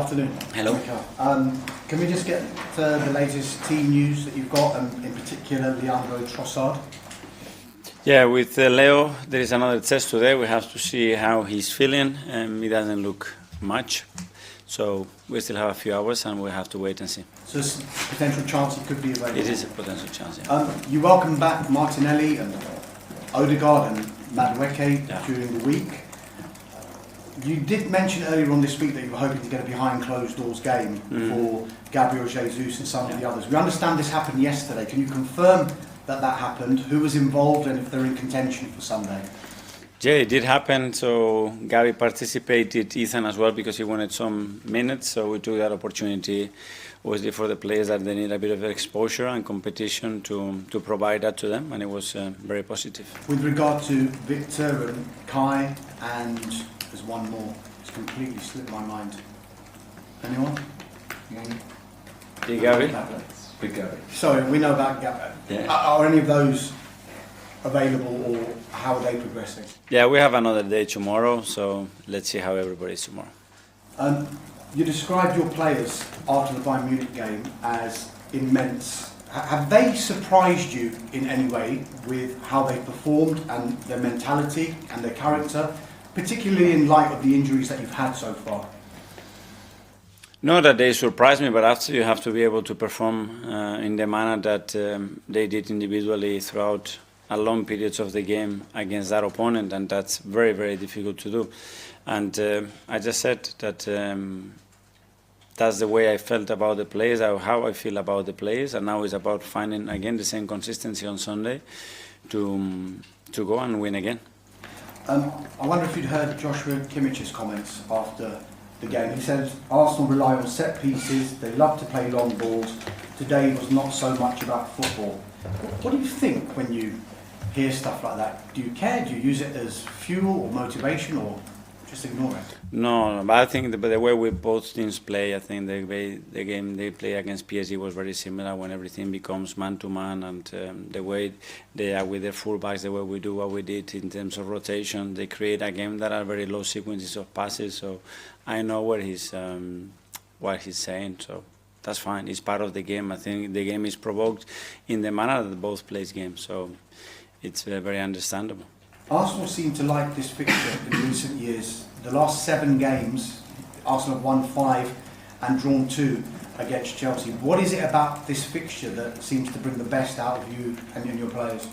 afternoon. Hello. Can we just get the latest team news that you've got, and in particular Leandro Trossard? Yeah, with Leo, there is another test today. We have to see how he's feeling. He doesn't look much. So we still have a few hours and we have to wait and see. So there's a potential chance he could be available? It is a potential chance, yeah. You welcome back Martinelli and Odegaard and Madueke during the week. You did mention earlier on this week that you were hoping to get a behind closed doors game for Gabriel Jesus and some of the others. We understand this happened yesterday. Can you confirm that happened? Who was involved and if they're in contention for Sunday? Yeah, it did happen. So Gabi participated, Ethan as well, because he wanted some minutes. So we took that opportunity, obviously, for the players that they need a bit of exposure and competition to provide that to them, and it was very positive. With regard to Victor and Kai, and there's one more, it's completely slipped my mind. Anyone? Gabi? With Gabi. Sorry, we know about Gabi. Yeah. Are any of those available, or how are they progressing? Yeah, we have another day tomorrow, so let's see how everybody is tomorrow. You described your players after the Bayern Munich game as immense. Have they surprised you in any way with how they performed and their mentality and their character, particularly in light of the injuries that you've had so far? Not that they surprised me, but after you have to be able to perform in the manner that they did individually throughout a long periods of the game against that opponent, and that's very, very difficult to do. And I just said that that's the way I felt about the players, how I feel about the players, and now it's about finding again the same consistency on Sunday to go and win again. I wonder if you'd heard Joshua Kimmich's comments after the game. He said Arsenal rely on set pieces, they love to play long balls. Today was not so much about football. What do you think when you hear stuff like that? Do you care? Do you use it as fuel or motivation, or just ignore it? No, but I think the way we both teams play, I think the game they play against PSG was very similar when everything becomes man-to-man, and the way they are with their fullbacks, the way we do what we did in terms of rotation, they create a game that are very low sequences of passes. So I know what he's saying, so that's fine. It's part of the game. I think the game is provoked in the manner that both plays games, so it's very understandable. Arsenal seem to like this fixture in recent years. The last 7 games, Arsenal have won 5 and drawn 2 against Chelsea. What is it about this fixture that seems to bring the best out of you and your players?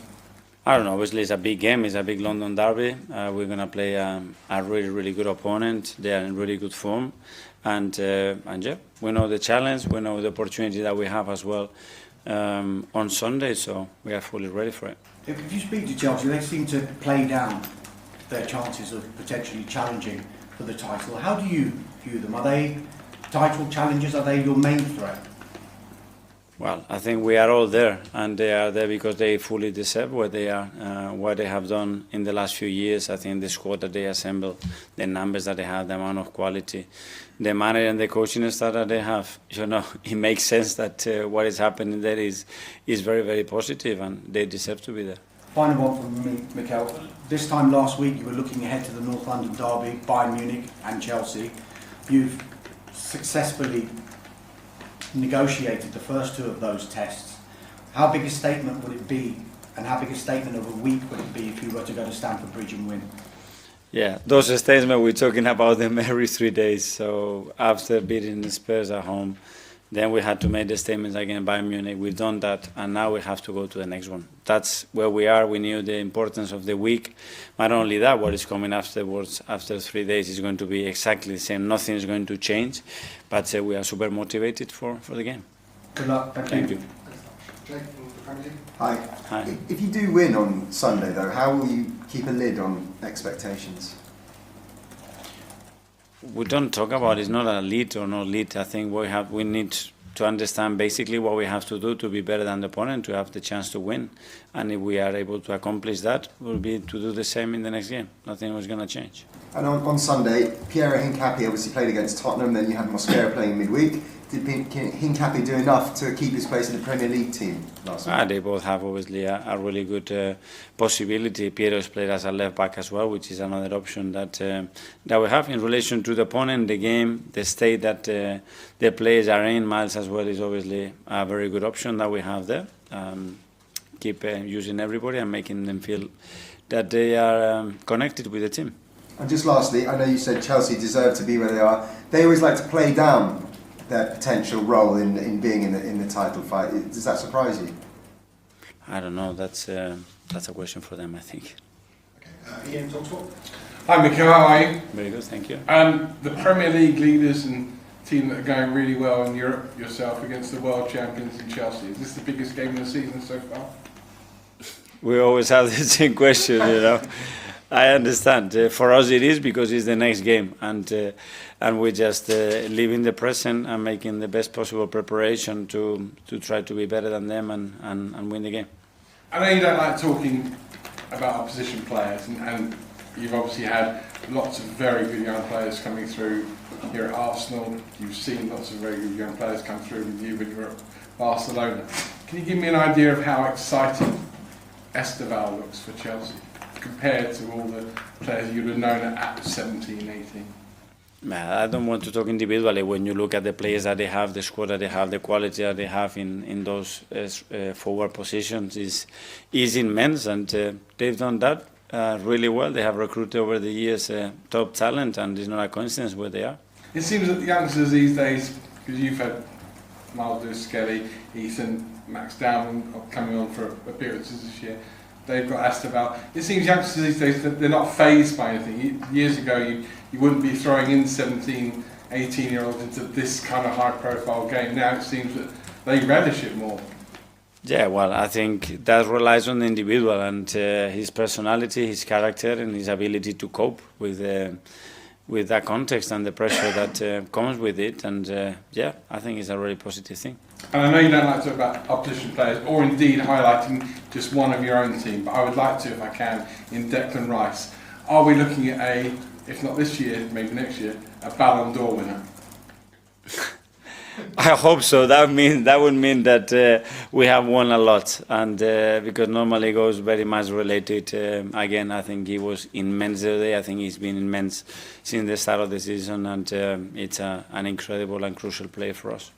I don't know. Obviously, it's a big game. It's a big London derby. We're going to play a really, really good opponent. They are in really good form. And yeah, we know the challenge. We know the opportunity that we have as well on Sunday. So we are fully ready for it. If you speak to Chelsea, they seem to play down their chances of potentially challenging for the title. How do you view them? Are they title challengers? Are they your main threat? Well, I think we are all there, and they are there because they fully deserve where they are, what they have done in the last few years. I think the squad that they assembled, the numbers that they have, the amount of quality, the manner and the coaching staff that they have, it makes sense that what is happening there is very, very positive, and they deserve to be there. Final one from me, Mikel. This time last week, you were looking ahead to the North London derby, Bayern Munich and Chelsea. You've successfully negotiated the first 2 of those tests. How big a statement would it be, and how big a statement of a week would it be if you were to go to Stamford Bridge and win? Yeah, those statements, we're talking about them every 3 days. So after beating the Spurs at home, then we had to make the statements against Bayern Munich. We've done that, and now we have to go to the next one. That's where we are. We knew the importance of the week. Not only that, what is coming afterwards, after 3 days, is going to be exactly the same. Nothing is going to change, but we are super motivated for the game. Good luck. Thank you. Hi. Hi. If you do win on Sunday, though, how will you keep a lid on expectations? We don't talk about it's not a lead or no lead. I think we need to understand basically what we have to do to be better than the opponent, to have the chance to win. And if we are able to accomplish that, we'll be to do the same in the next game. Nothing was going to change. And on Sunday, Pierre Hincapie obviously played against Tottenham, then you had Mosquera playing midweek. Did Hincapie do enough to keep his place in the Premier League team last week? They both have obviously a really good possibility. Piero's played as a left back as well, which is another option that we have in relation to the opponent, the game, the state that the players are in. Miles as well is obviously a very good option that we have there. Keep using everybody and making them feel that they are connected with the team. And just lastly, I know you said Chelsea deserve to be where they are. They always like to play down their potential role in being in the title fight. Does that surprise you? I don't know. That's a question for them, I think. Okay. Ian, talk. Hi, Mikel. How are you? Very good, thank you. The Premier League leaders and team that are going really well in Europe, yourself against the world champions in Chelsea. Is this the biggest game of the season so far? We always have the same question, you know. I understand. For us, it is because it's the next game, and we just live in the present and making the best possible preparation to try to be better than them and win the game. I know you don't like talking about opposition players, and you've obviously had lots of very good young players coming through here at Arsenal. You've seen lots of very good young players come through with you when you were at Barcelona. Can you give me an idea of how exciting Esteval looks for Chelsea compared to all the players you'd have known at 17, 18? I don't want to talk individually. When you look at the players that they have, the squad that they have, the quality that they have in those forward positions is immense, and they've done that really well. They have recruited over the years top talent, and it's not a coincidence where they are. It seems that the youngsters these days, because you've had Miles Lewis-Skelly, Ethan, Max Dowman coming on for appearances this year, they've got Esteval. It seems youngsters these days, they're not fazed by anything. Years ago, you wouldn't be throwing in 17, 18-year-olds into this kind of high-profile game. Now it seems that they relish it more. Yeah, well, I think that relies on the individual and his personality, his character, and his ability to cope with that context and the pressure that comes with it. And yeah, I think it's a really positive thing. And I know you don't like to talk about opposition players, or indeed highlighting just one of your own team, but I would like to, if I can, in Declan Rice. Are we looking at a, if not this year, maybe next year, a Ballon d'Or winner? I hope so. That would mean that we have won a lot, and because normally it goes very much related. Again, I think he was immense today. I think he's been immense since the start of the season, and it's an incredible and crucial play for us.